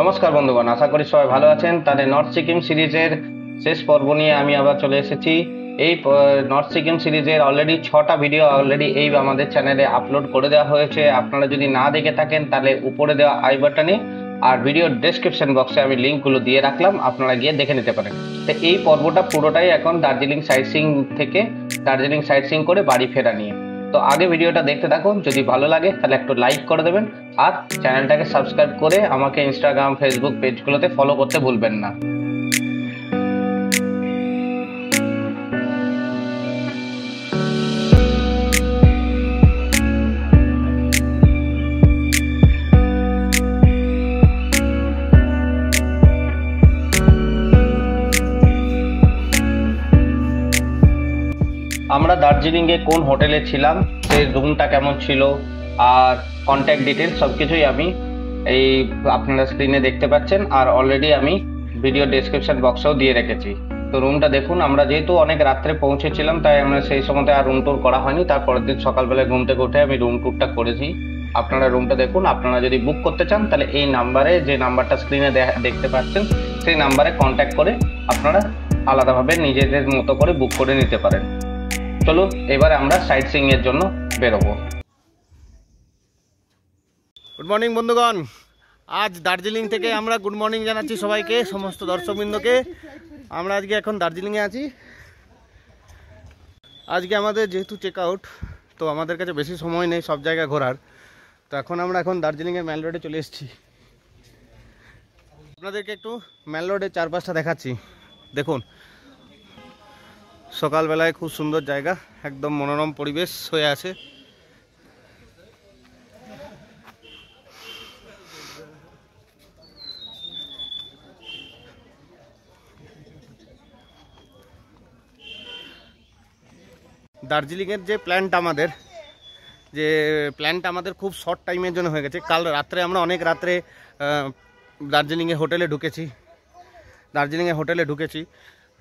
নমস্কার বন্ধুগণ, আশা করি সবাই ভালো আছেন। তাহলে নর্থ সিকিম সিরিজের শেষ পর্ব নিয়ে আমি আবার চলে এসেছি। এই নর্থ সিকিম সিরিজের অলরেডি 6টা ভিডিও এই আমাদের চ্যানেলে আপলোড করে দেওয়া হয়েছে। আপনারা যদি না দেখে থাকেন তাহলে উপরে দেওয়া আই বাটনে আর ভিডিও ডেসক্রিপশন বক্সে আমি লিঙ্কগুলো দিয়ে রাখলাম, আপনারা গিয়ে দেখে নিতে পারেন। তো এই পর্বটা পুরোটাই এখন দার্জিলিং সাইট সিইং করে বাড়ি ফেরা নিয়ে। তো আগে ভিডিওটা দেখতে থাকুন, যদি ভালো লাগে তাহলে একটু লাইক করে দেবেন আর চ্যানেলটাকে সাবস্ক্রাইব করে আমাকে ইনস্টাগ্রাম ফেসবুক পেজগুলোতে ফলো করতে ভুলবেন না। আমরা দার্জিলিংয়ে কোন হোটেলে ছিলাম, সেই রুমটা কেমন ছিল আর কন্ট্যাক্ট ডিটেলস সবকিছুই আমি এই আপনারা স্ক্রিনে দেখতে পাচ্ছেন, আর অলরেডি আমি ভিডিও ডেসক্রিপশন বক্সেও দিয়ে রেখেছি। তো রুমটা দেখুন। আমরা যেহেতু অনেক রাত্রে পৌঁছেছিলাম তাই আমরা সেই সময়তে আর রুম ট্যুর করা হয়নি। তারপরের দিন সকালবেলায় ঘুম থেকে উঠে আমি রুম ট্যুরটা করেছি। আপনারা রুমটা দেখুন। আপনারা যদি বুক করতে চান তাহলে এই নাম্বারে, যে নাম্বারটা স্ক্রিনে দেখতে পাচ্ছেন, সেই নাম্বারে কন্ট্যাক্ট করে আপনারা আলাদাভাবে নিজেদের মতো করে বুক করে নিতে পারেন। চলুন এবার আমরা সাইট সিইং এর জন্য বেরোবো। গুড মর্নিং বন্ধুগণ, আজ দার্জিলিং থেকে আমরা গুড মর্নিং জানাচ্ছি সবাইকে, সমস্ত দর্শকবৃন্দকে। আমরা আজকে এখন দার্জিলিংয়ে আছি। আজকে আমাদের যেহেতু চেক আউট, তো আমাদের কাছে বেশি সময় নেই সব জায়গায় ঘোরার। তো আমরা দার্জিলিংয়ের ম্যাল রোডে চলে এসেছি। আপনাদেরকে একটু ম্যাল রোডের চারপাশটা দেখাচ্ছি। দেখুন, সকালবেলায় খুব সুন্দর জায়গা, একদম মনোরম পরিবেশ হয়ে আছে। দার্জিলিংয়ের যে প্ল্যানটা আমাদের খুব শর্ট টাইমের জন্য হয়ে গেছে। কাল রাত্রে আমরা অনেক রাত্রে দার্জিলিংয়ে হোটেলে ঢুকেছি।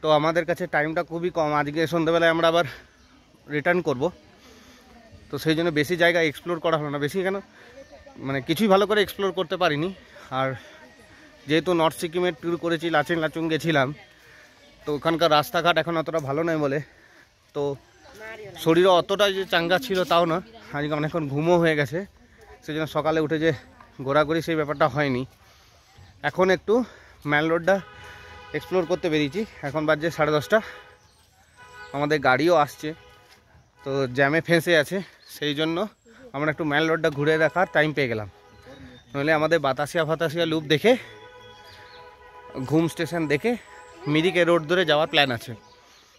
তো আমাদের কাছে টাইমটা খুবই কম। আজকে সন্ধ্যাবেলায় আমরা আবার রিটার্ন করব। তো সেই জন্য বেশি জায়গা এক্সপ্লোর করা হলো না। বেশি কেন, মানে কিছুই ভালো করে এক্সপ্লোর করতে পারিনি। আর যেহেতু নর্থ সিকিমের ট্যুর করেছি, লাচুং গেছিলাম, তো ওখানকার রাস্তাঘাট এখন অতটা ভালো নয় বলে, তো শরীরও অতটা যে চাঙ্গা ছিল তাও না। আজকে অনেকক্ষণ ঘুমও হয়ে গেছে, সেই জন্য সকালে উঠে যে ঘোরাঘুরি সেই ব্যাপারটা হয়নি। এখন একটু ম্যাল রোডটা এক্সপ্লোর করতে বেরিয়েছি। এখন বাজছে 10:30। আমাদের গাড়িও আসছে, তো জ্যামে ফেঁসে আছে, সেই জন্য আমরা একটু ম্যাল রোডটা ঘুরে দেখার টাইম পেয়ে গেলাম। নইলে আমাদের বাতাসিয়া লুপ দেখে, ঘুম স্টেশন দেখে মিরিকে রোড ধরে যাওয়ার প্ল্যান আছে।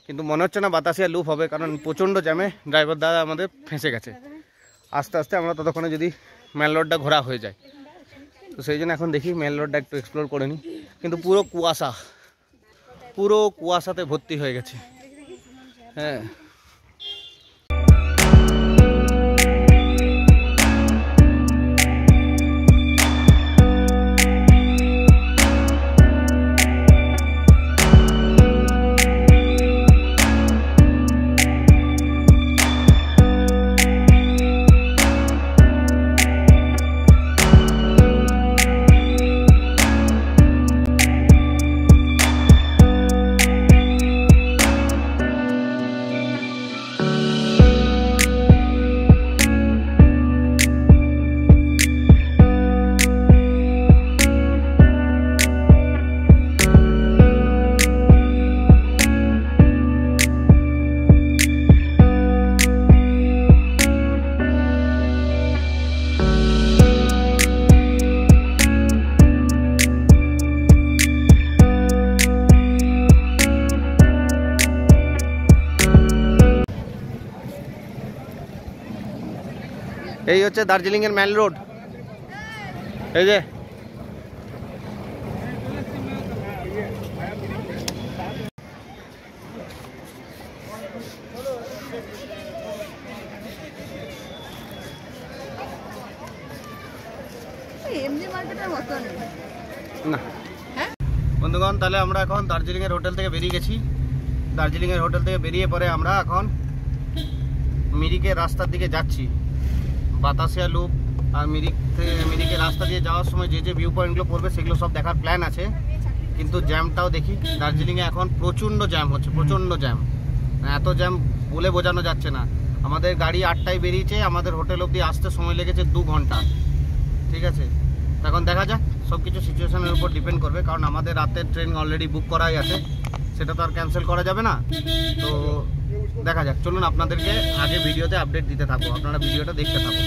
কিন্তু মনে হচ্ছে না বাতাসিয়া লুপ হবে, কারণ প্রচণ্ড জ্যামে ড্রাইভার দাদা আমাদের ফেঁসে গেছে। আস্তে আস্তে আমরা ততক্ষণে যদি ম্যাল রোডটা ঘোরা হয়ে যায়, তো সেই জন্য এখন দেখি ম্যাল রোডটা একটু এক্সপ্লোর করে নিই। কিন্তু পুরো কুয়াশাতে ভর্তি হয়ে গেছে। হ্যাঁ, এই হচ্ছে দার্জিলিংয়ের ম্যাল রোড। এই যে না বন্ধুগণ, তাহলে আমরা এখন দার্জিলিংয়ের হোটেল থেকে বেরিয়ে গেছি। দার্জিলিংয়ের হোটেল থেকে বেরিয়ে পরে আমরা এখন মিরিকের রাস্তার দিকে যাচ্ছি। বাতাসিয়া লুপ আর মিরিকে রাস্তা দিয়ে যাওয়ার সময় যে যে ভিউ পয়েন্টগুলো পড়বে সেগুলো সব দেখার প্ল্যান আছে। কিন্তু জ্যামটাও দেখি, দার্জিলিংয়ে এখন প্রচণ্ড জ্যাম হচ্ছে, প্রচণ্ড জ্যাম। এত জ্যাম বলে বোঝানো যাচ্ছে না। আমাদের গাড়ি 8টায় বেরিয়েছে, আমাদের হোটেল অবধি আসতে সময় লেগেছে 2 ঘন্টা। ঠিক আছে, এখন দেখা যাক, সব কিছু সিচুয়েশনের উপর ডিপেন্ড করবে, কারণ আমাদের রাতের ট্রেন অলরেডি বুক করাই আছে, সেটা তো আর ক্যান্সেল করা যাবে না। তো দেখা যাক, চলুন আপনাদেরকে আগে ভিডিওতে আপডেট দিতে থাকবো, আপনারা ভিডিওটা দেখতে থাকুন।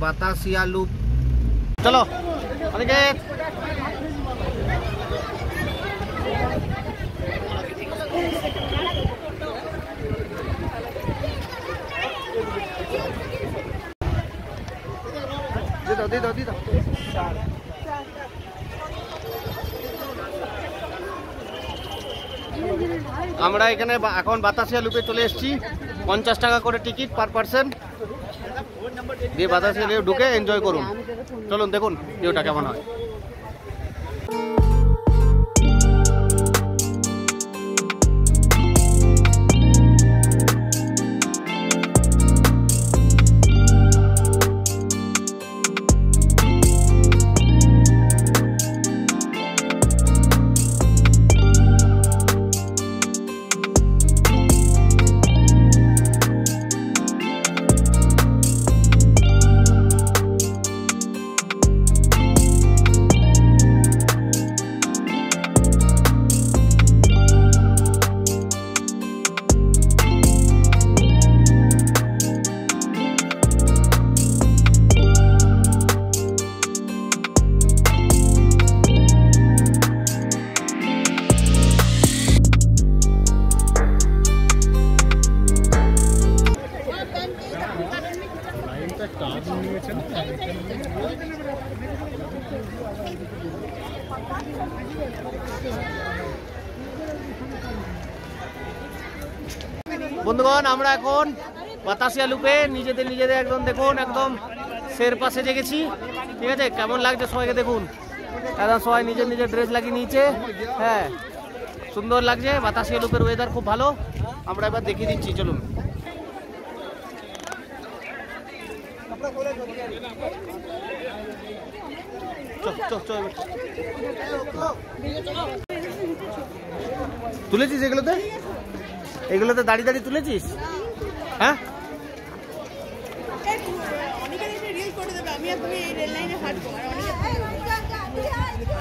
বাতাসিয়া লুপ, চলো অনিকেত। দিয়ে দাও। আমরা এখানে এখন বাতাসিয়া লুপে চলে এসেছি। 50 টাকা করে টিকিট পার পার্সন দিয়ে বাতাসিয়া লুপে ঢুকে এনজয় করুন। চলুন দেখুন ভিউটা কেমন হয়। বন্ধুগণ, আমরা এখন বাতাসিয়া লুপে নিজেদের একদম দেখুন, একদম শের পাশে জেগেছি। ঠিক আছে, কেমন লাগছে সবাইকে দেখুন, একদম সবাই নিজের ড্রেস লাগিয়ে নিয়েছে। হ্যাঁ, সুন্দর লাগছে। বাতাসিয়া লুপের ওয়েদার খুব ভালো। আমরা এবার দেখিয়ে দিচ্ছি, চলুন। তুলেছিস এগুলোতে দাঁড়িয়ে তুলেছিস? হ্যাঁ,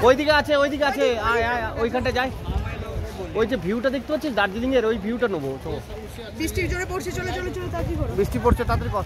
ওইদিকে আছে ওইখানটা যাই। ওই যে ভিউটা দেখতে পাচ্ছিস দার্জিলিং এর, ওই ভিউটা নেবো। বৃষ্টি জোরে পড়ছে, চলে বৃষ্টি পড়ছে, তাড়াতাড়ি কর।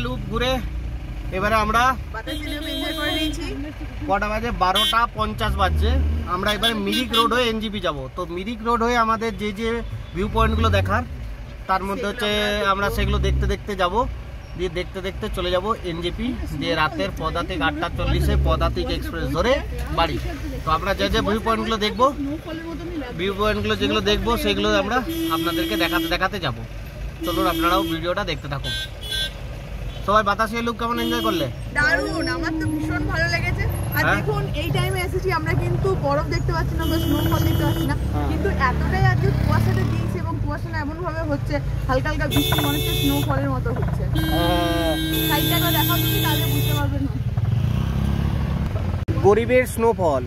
লুপ ঘুরে এবারে আমরা কটা বাজে 12:50 বাজছে। আমরা এবারে মিরিক রোড হয়ে এনজিপি যাব। তো মিরিক রোড হয়ে আমাদের যে যে ভিউ পয়েন্টগুলো দেখার তার মধ্যে হচ্ছে আমরা সেগুলো দেখতে দেখতে যাব, দিয়ে দেখতে দেখতে চলে যাব এনজিপি, দিয়ে রাতের পদাতিক 8:40-এ পদাতিক এক্সপ্রেস ধরে বাড়ি। তো আমরা যে যে ভিউ পয়েন্টগুলো দেখবো, ভিউ পয়েন্টগুলো যেগুলো দেখবো সেগুলো আমরা আপনাদেরকে দেখাতে দেখাতে যাব। চলুন আপনারাও ভিডিওটা দেখতে থাকুন। সবাই বাতাসিয়া লুক কেমন এনজয় করলে? দারুণ, আমার তো ভীষণ ভালো লেগেছে। আর দেখুন এই টাইমে এসেছি আমরা, কিন্তু বরফ দেখতে পাচ্ছি না বা স্নোফল দেখতে পাচ্ছি না, কিন্তু এতটাই আজকে কুয়াশাটা দিয়েছে এবং কুয়াশাটা এমন ভাবে হচ্ছে হালকা হালকা বৃষ্টি, মনে হচ্ছে স্নোফলের মতো হচ্ছে। সাইডটা একবার দেখাও তুমি, তাহলে বুঝতে পারবেন না। গরিবের স্নোফল,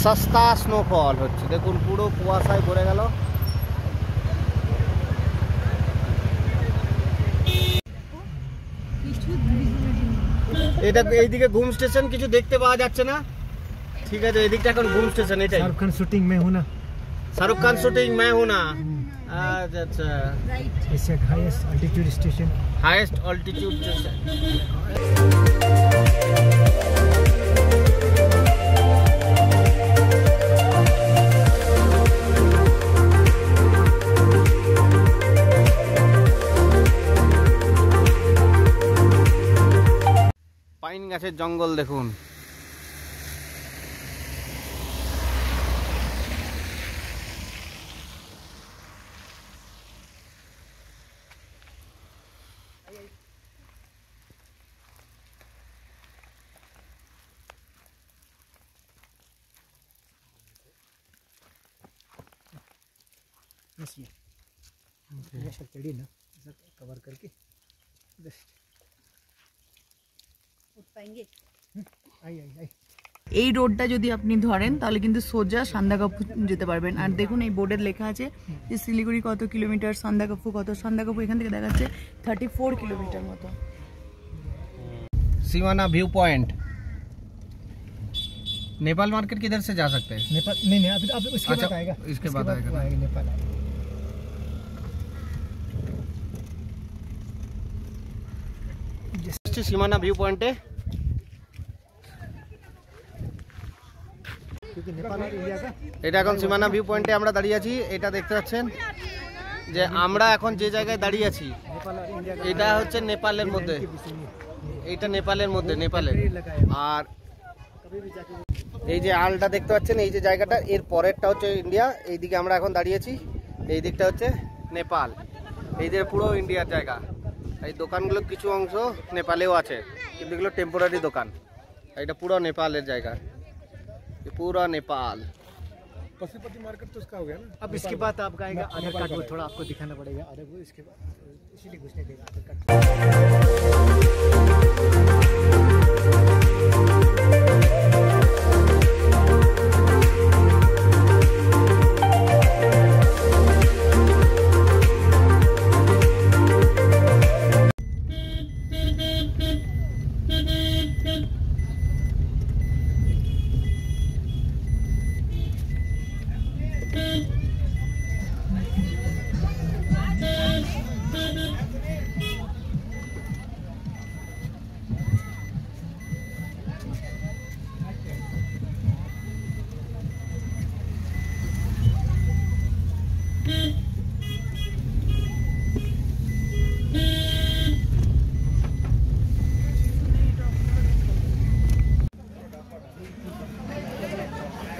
সস্তা স্নোফল হচ্ছে। দেখুন পুরো কুয়াশায় ভরে গেল। এটা এইদিকে ঘুম স্টেশন, কিছু দেখতে পাওয়া যাচ্ছে না। ঠিক আছে, এদিকটা এখন ঘুম স্টেশন। এটাই शाहरुख खान शूटिंग में हूँ ना, शाहरुख खान शूटिंग मैं हूँ ना। अच्छा अच्छा, एशिया का highest altitude station. Highest altitude station. Pine গাছের জঙ্গল দেখুন। ये सब चढ़ी ना, सब कवर करके बस आई आई आई। এই রোডটা যদি আপনি ধরেন তাহলে কিন্তু সোজা সান্দাকফু যেতে পারবেন। আর দেখুন এই বোর্ডের লেখা আছে যে শিলিগুড়ি কত কিলোমিটার, সান্দাকফু কত। সান্দাকফু এখান থেকে দেখাচ্ছে 34 কিলোমিটার মতো। सीमाना व्यू पॉइंट। नेपाल मार्केट किधर से जा सकते हैं? नेपाल नहीं नहीं, अभी अब इसके अच्छा, बाद आएगा, इसके बाद आएगा। नेपाल आएगा। सीमाना व्यू पॉइंट है, क्योंकि नेपाल और इंडिया का এটা এখন সীমানা ভিউ পয়েন্টে আমরা দাঁড়িয়ে আছি। এটা দেখতে পাচ্ছেন যে আমরা এখন যে জায়গায় দাঁড়িয়ে আছি नेपाल और इंडिया का এটা হচ্ছে নেপালের মধ্যে, এইটা নেপালের মধ্যে, নেপালের। আর এই যে আলটা দেখতে পাচ্ছেন, এই যে জায়গাটা, এর পরেরটা হচ্ছে ইন্ডিয়া। এইদিকে আমরা এখন দাঁড়িয়েছি, এই দিকটা হচ্ছে নেপাল। এই যে পুরো ইন্ডিয়ার জায়গা। এই দোকানগুলো কিছু অংশ নেপালেও আছে, কিন্তু এগুলো টেম্পোরারি দোকান। এটা পুরো নেপালের জায়গা, पूरा नेपाल। पशुपति मार्केट तो उसका हो गया ना। अब इसके बाद आपका आएगा आधार कार्ड, वो थोड़ा आपको दिखाना पड़ेगा। अरे वो इसके बाद इसीलिए घुसने देगा आधार कार्ड।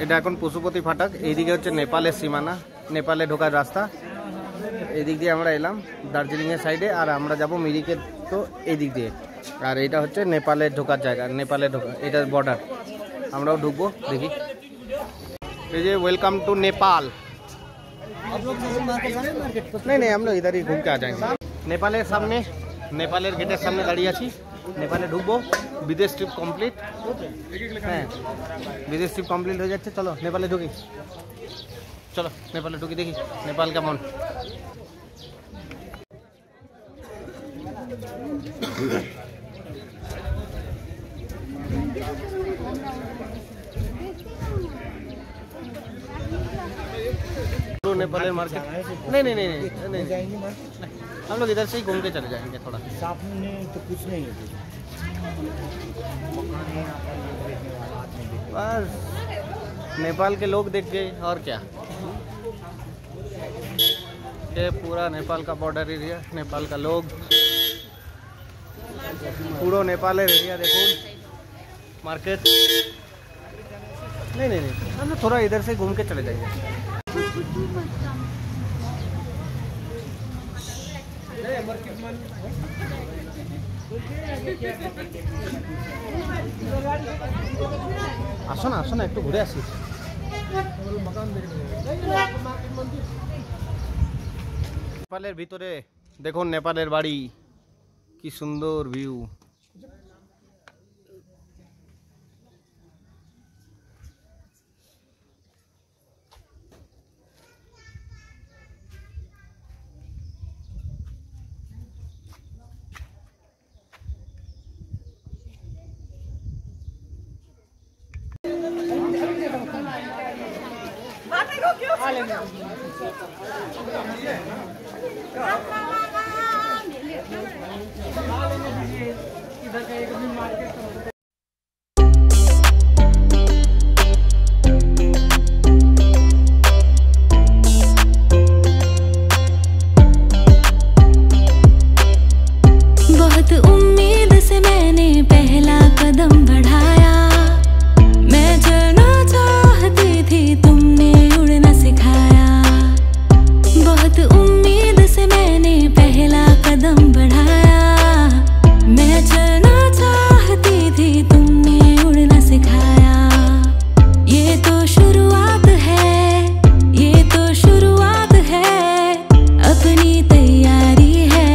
এটা এখন পশুপতি ফাটক। এইদিকে হচ্ছে নেপালের সীমানা, নেপালে ঢোকার রাস্তা। এদিক দিয়ে আমরা এলাম দার্জিলিংয়ের সাইডে, আর আমরা যাব মিরিকের, তো এই দিক দিয়ে। আর এটা হচ্ছে নেপালের ঢোকার জায়গা, নেপালে ঢোকা, এটা বর্ডার। আমরাও ঢুকবো, দেখি। এই যে ওয়েলকাম टू नेपाल। नहीं नहीं, हम लोग इधर ही घूम के आ जाएंगे। নেপালের সামনে, নেপালের গেটের সামনে দাঁড়িয়ে আছি। নেপালে ঢুকবো, বিদেশ ট্রিপ কমপ্লিট। হ্যাঁ, বিদেশ ট্রিপ কমপ্লিট হয়ে যাচ্ছে। চলো নেপালে ঢুকি, চলো নেপালে ঢুকি, দেখি নেপাল কেমন। नेपालेर मार्केट नहीं नहीं नहीं नहीं, नहीं। हम लोग इधर से ही घूम के चले जाएंगे थोड़ा। सामने तो कुछ नहीं है, बस नेपाल के लोग देख गए और क्या। ये पूरा नेपाल का बॉर्डर एरिया, नेपाल का लोग, पूरा नेपाल एरिया। देखो मार्केट, नहीं हम लोग थोड़ा इधर से घूम के चले जाएंगे। আসো না একটু ঘুরে আসি। নেপালের ভিতরে দেখুন নেপালের বাড়ি, কি সুন্দর ভিউ। बहुत उम्मीद से मैंने पहला कदम बढ़ाया, मैं चलना चाहती थी तुमने उड़ना सिखाया। बहुत उम्मीद से मैंने पहला कदम बढ़ाया, मैं चलना चाहती थी तुमने उड़ना सिखाया। ये तो शुरुआत है, ये तो शुरुआत है, अपनी तैयारी है।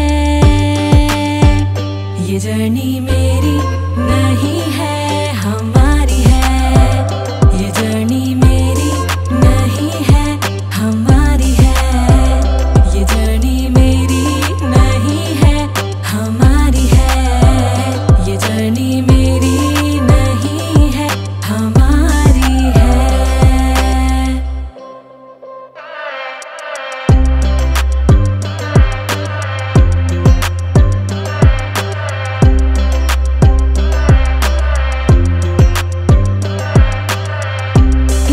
ये जर्नी मेरी नहीं है, हमारी है। ये जर्नी मेरी नहीं है, हमारी है। ये जर्नी मेरी नहीं है, हमारी है। ये जर्नी मेरी नहीं है, हमारी है।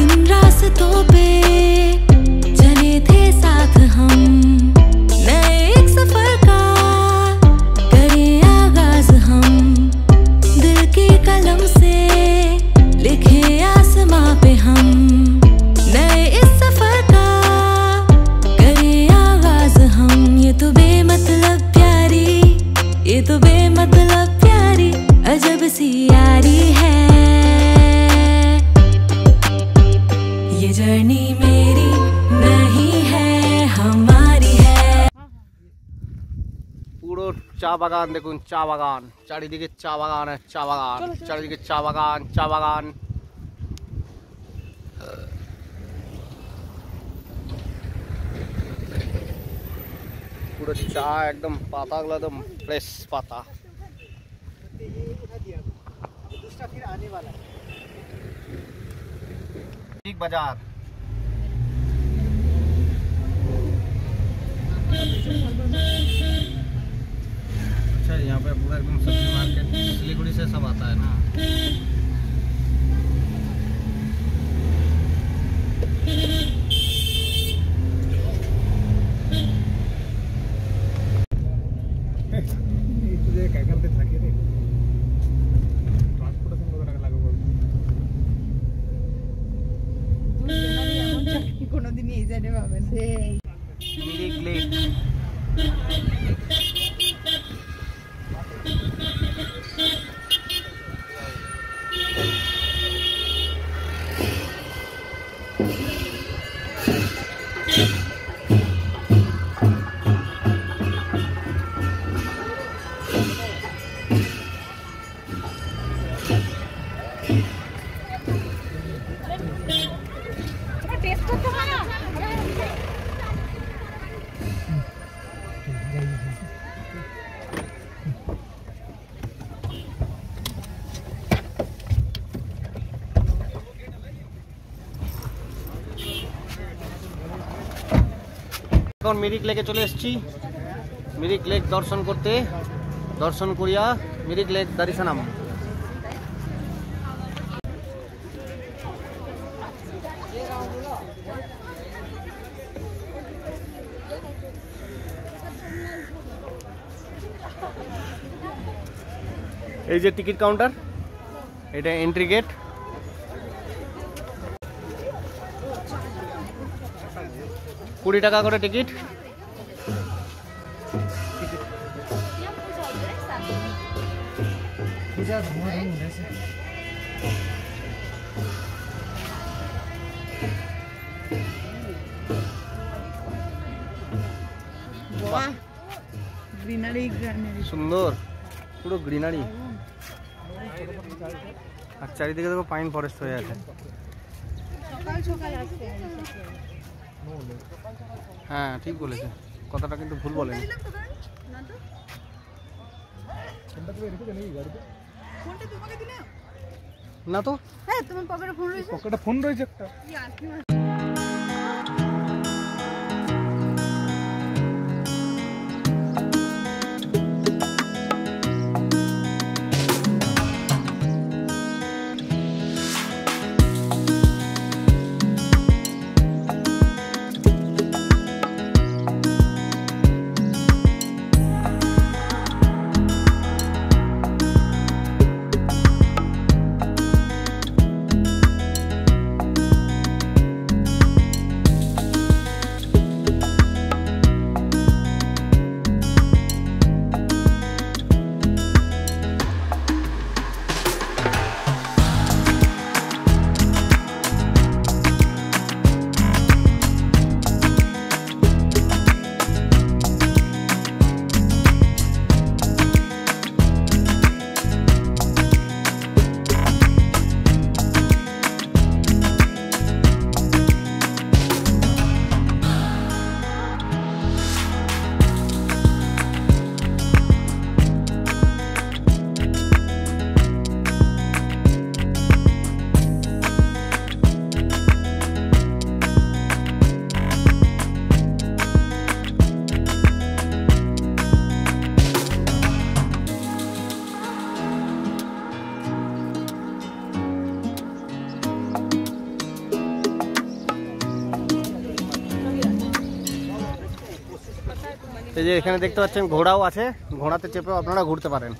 इन रास्तों पे चले थे साथ हम, नए एक सफर का करें आगाज हम। दिल की कलम से लिखे आसमां पे हम, नए इस सफर का करें आगाज हम। ये तो बेमतलब प्यारी, ये तो बेमतलब प्यारी अजब सी यारी है। ये जर्नी मेरी नहीं है, हमारी है। পুরো চা বাগান দেখুন, চা বাগান চারিদিকে, চা বাগান আর চা বাগান, চারিদিকে চা বাগান, চা বাগান। পুরো চা একদম, পাতাগুলো একদম ফ্রেশ পাতা। दूसरा फिर आने वाला है। ठीक बाजार, अच्छा यहाँ पे पूरा एकदम सब्जी मार्केट सिलीगुड़ी से सब आता है ना। तुझे काय करते थाके रे, ट्रान्सपोर्टेशन वगैरह लागू कर। কোনোদিনই এই সাইডে পাবেন। मिरिक लेक, এখন মিরিক লেকে চলে এসেছি। মিরিক লেক দর্শন করতে, দর্শন করিয়া মিরিক লেক দর্শনম। এই যে টিকিট কাউন্টার, এটা এন্ট্রি গেট। $20 করে টিকিট। বাহ, গ্রিনারি গ্রিনারি, সুন্দর, পুরো গ্রিনারি। আর চারিদিকে দেখো পাইন ফরেস্ট হয়ে আছে। সকাল সকাল আসতে হ্যাঁ ঠিক বলেছে, কথাটা কিন্তু ভুল বলেনি। ফোনটা তোমাকে দিলাম না তো, হ্যাঁ তোমার পকেটে ফোন রয়েছে, পকেটে ফোন রয়েছে একটা। এই যে এখানে দেখতে পাচ্ছেন ঘোড়াও আছে, ঘোড়াতে চেপেও আপনারা ঘুরতে পারেন।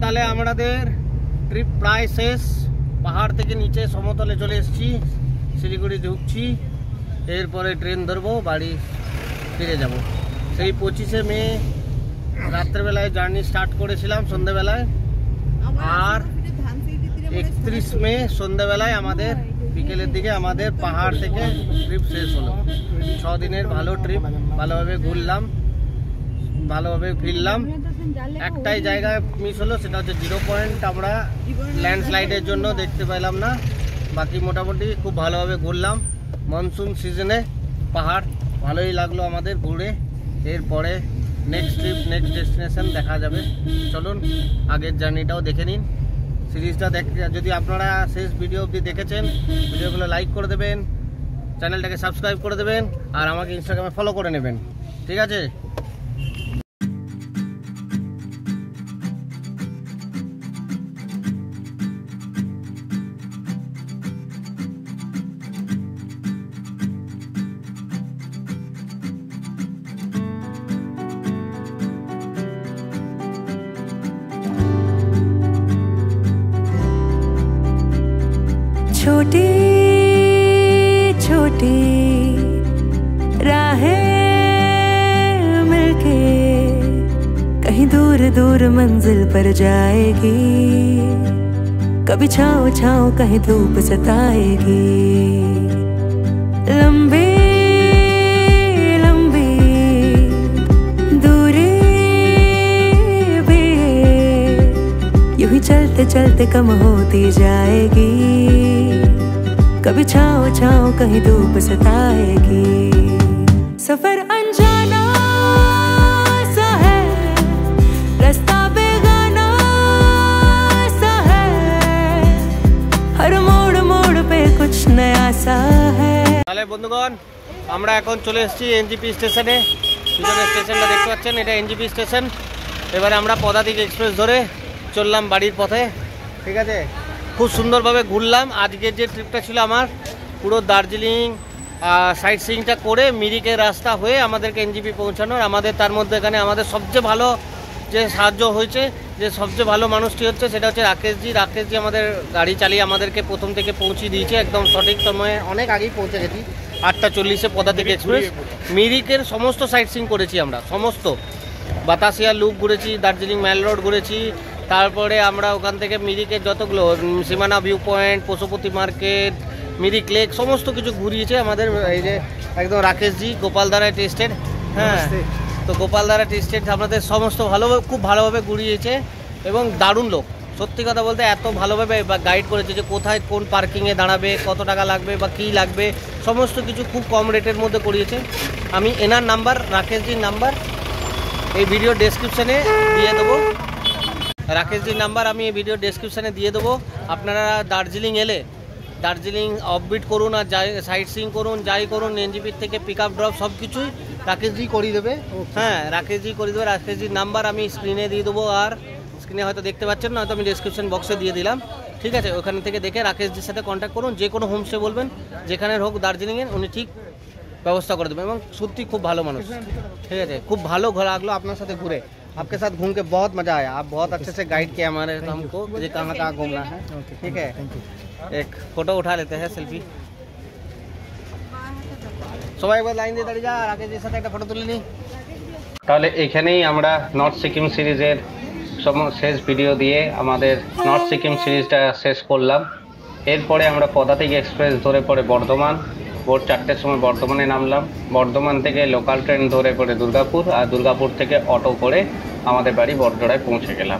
তাহলে আমাদের ট্রিপ প্রায় শেষ। পাহাড় থেকে নিচে সমতলে চলে এসেছি, শিলিগুড়ি ঢুকছি, এরপরে ট্রেন ধরবো, বাড়ি ফিরে যাব। সেই 25শে মে রাত্রেবেলায় জার্নি স্টার্ট করেছিলাম সন্ধ্যেবেলায়, আর 31 মে সন্ধ্যেবেলায় আমাদের বিকেলের দিকে আমাদের পাহাড় থেকে ট্রিপ শেষ হলো। 6 দিনের ভালো ট্রিপ, ভালোভাবে ঘুরলাম, ভালোভাবে ফিরলাম। একটাই জায়গায় মিস হলো, সেটা হচ্ছে 0 পয়েন্ট আমরা ল্যান্ডস্লাইডের জন্য দেখতে পেলাম না। বাকি মোটামুটি খুব ভালোভাবে ঘুরলাম। মনসুন সিজনে পাহাড় ভালোই লাগলো আমাদের ঘুরে। এরপরে নেক্সট ট্রিপ, নেক্সট ডেস্টিনেশন দেখা যাবে। চলুন আগের জার্নিটাও দেখে নিন। সিরিজটা যদি আপনারা শেষ ভিডিও অবধি দেখেছেন, ভিডিওগুলো লাইক করে দেবেন, চ্যানেলটাকে সাবস্ক্রাইব করে দেবেন, আর আমাকে ইনস্টাগ্রামে ফলো করে নেবেন। ঠিক আছে? छोटी छोटी राहें मिलके कहीं दूर दूर मंजिल पर जाएगी। कभी छाँव छाँव कहीं धूप सताएगी। लंबी लंबी दूरी भी यूं ही चलते चलते कम होती जाएगी। कभी छाँव छाँव कहीं धूप सताएगी। सफर अनजाना सा है, रास्ता बेगाना सा है, हर मोड़ मोड़ पे कुछ नया सा है। তাহলে বন্ধুগণ, আমরা এখন চলে এসেছি এনজিপি স্টেশনে। পিছনে স্টেশনটা দেখতে পাচ্ছেন, এটা এনজিপি স্টেশন। এবারে আমরা পদাতিক এক্সপ্রেস ধরে চললাম বাড়ির পথে। ঠিক আছে, খুব সুন্দরভাবে ঘুরলাম। আজকের যে ট্রিপটা ছিল আমার, পুরো দার্জিলিং সাইট সিইংটা করে মিরিকের রাস্তা হয়ে আমাদেরকে এনজিপি পৌঁছানোর। আমাদের তার মধ্যে এখানে আমাদের সবচেয়ে ভালো যে সাহায্য হয়েছে, যে সবচেয়ে ভালো মানুষটি হচ্ছে, সেটা হচ্ছে রাকেশজি। রাকেশজি আমাদের গাড়ি চালিয়ে আমাদেরকে প্রথম থেকে পৌঁছে দিয়েছে একদম সঠিক সময়ে। অনেক আগেই পৌঁছে গেছি, 8:40-এ পদাতিক এক্সপ্রেস। মিরিকের সমস্ত সাইট সিইং করেছি আমরা, সমস্ত। বাতাসিয়া লুপ ঘুরেছি, দার্জিলিং ম্যাল রোড ঘুরেছি, তারপরে আমরা ওখান থেকে মিরিকের যতগুলো সীমানা view point, Pashupati market, Mirik lake, সমস্ত কিছু ঘুরিয়েছে আমাদের এই যে একদম রাকেশজি। গোপালধারা টেস্টেড, হ্যাঁ, তো গোপালধারা টেস্টেড আমাদের সমস্ত ভালোভাবে, খুব ভালোভাবে ঘুরিয়েছে এবং দারুণ লোক। সত্যি কথা বলতে এত ভালোভাবে গাইড করেছে যে কোথায় কোন পার্কিংয়ে দাঁড়াবে, কত টাকা লাগবে বা কী লাগবে, সমস্ত কিছু খুব কম রেটের মধ্যে করিয়েছে। আমি এনার নাম্বার, রাকেশজির নাম্বার এই ভিডিও ডেসক্রিপশানে দিয়ে দেবো। রাকেশজির নাম্বার আমি এই ভিডিও ডেসক্রিপশানে দিয়ে দেবো। আপনারা দার্জিলিং এলে দার্জিলিং অফবিট করুন আর যাই সাইট সিইং করুন, যাই করুন, এনজিপির থেকে পিক আপ ড্রপ সব কিছুই রাকেশজি করিয়ে দেবে। হ্যাঁ, রাকেশজি করিয়ে দেবে। রাকেশজির নাম্বার আমি স্ক্রিনে দিয়ে দেবো, আর স্ক্রিনে হয়তো দেখতে পাচ্ছেন না, হয়তো আমি ডেসক্রিপশন বক্সে দিয়ে দিলাম। ঠিক আছে, ওখান থেকে দেখে রাকেশজির সাথে কন্ট্যাক্ট করুন। যে কোনো হোমস্টে বলবেন, যেখানের হোক দার্জিলিংয়ের, উনি ঠিক ব্যবস্থা করে দেবেন এবং সত্যি খুব ভালো মানুষ। ঠিক আছে, খুব ভালো লাগলো আপনার সাথে ঘুরে। आपके साथ घूम के बहुत मज़ा आया। आप बहुत अच्छे से गाइड किया हमारे हमको मुझे कहाँ घूमना है। ठीक है, एक फोटो उठा लेते हैं, सेल्फी। সবাই একবার লাইন দিয়ে দাঁড়িয়ে যা, রাকেশজির সাথে একটা ফটো তুলে নিই। তাহলে এখানেই আমরা নর্থ সিকিম সিরিজের শেষ ভিডিও দিয়ে আমাদের নর্থ সিকিম সিরিজটা শেষ করলাম। এরপরে আমরা পদাতিক এক্সপ্রেস ধরে পরে বর্ধমান, ভোর 4টের সময় বর্ধমানে নামলাম। বর্ধমান থেকে লোকাল ট্রেন ধরে পরে দুর্গাপুর, আর দুর্গাপুর থেকে অটো করে আমাদের বাড়ি বড়জোড়ায় পৌঁছে গেলাম।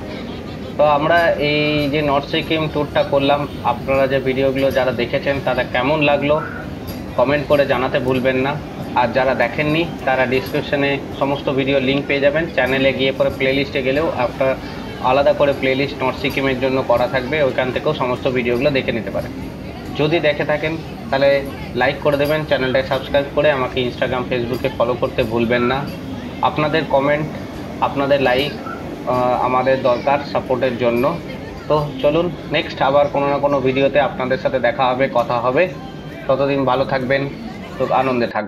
তো আমরা এই যে নর্থ সিকিম ট্যুরটা করলাম, আপনারা যে ভিডিওগুলো যারা দেখেছেন তারা কেমন লাগলো কমেন্ট করে জানাতে ভুলবেন না। আর যারা দেখেননি তারা ডিসক্রিপশনে সমস্ত ভিডিও লিঙ্ক পেয়ে যাবেন। চ্যানেলে গিয়ে পরে প্লেলিস্টে গেলেও আপনার আলাদা করে প্লেলিস্ট নর্থ সিকিমের জন্য করা থাকবে, ওইখান থেকেও সমস্ত ভিডিওগুলো দেখে নিতে পারেন। যদি দেখে থাকেন তাহলে লাইক করে দেবেন, চ্যানেলটাকে সাবস্ক্রাইব করে আমাকে ইনস্টাগ্রাম, ফেসবুকে ফলো করতে ভুলবেন না। আপনাদের কমেন্ট, আপনাদের লাইক আমাদের দরকার সাপোর্টের জন্য। তো চলুন নেক্সট আবার কোনো না কোনো ভিডিওতে আপনাদের সাথে দেখা হবে, কথা হবে। ততদিন ভালো থাকবেন, তো আনন্দে থাকবেন।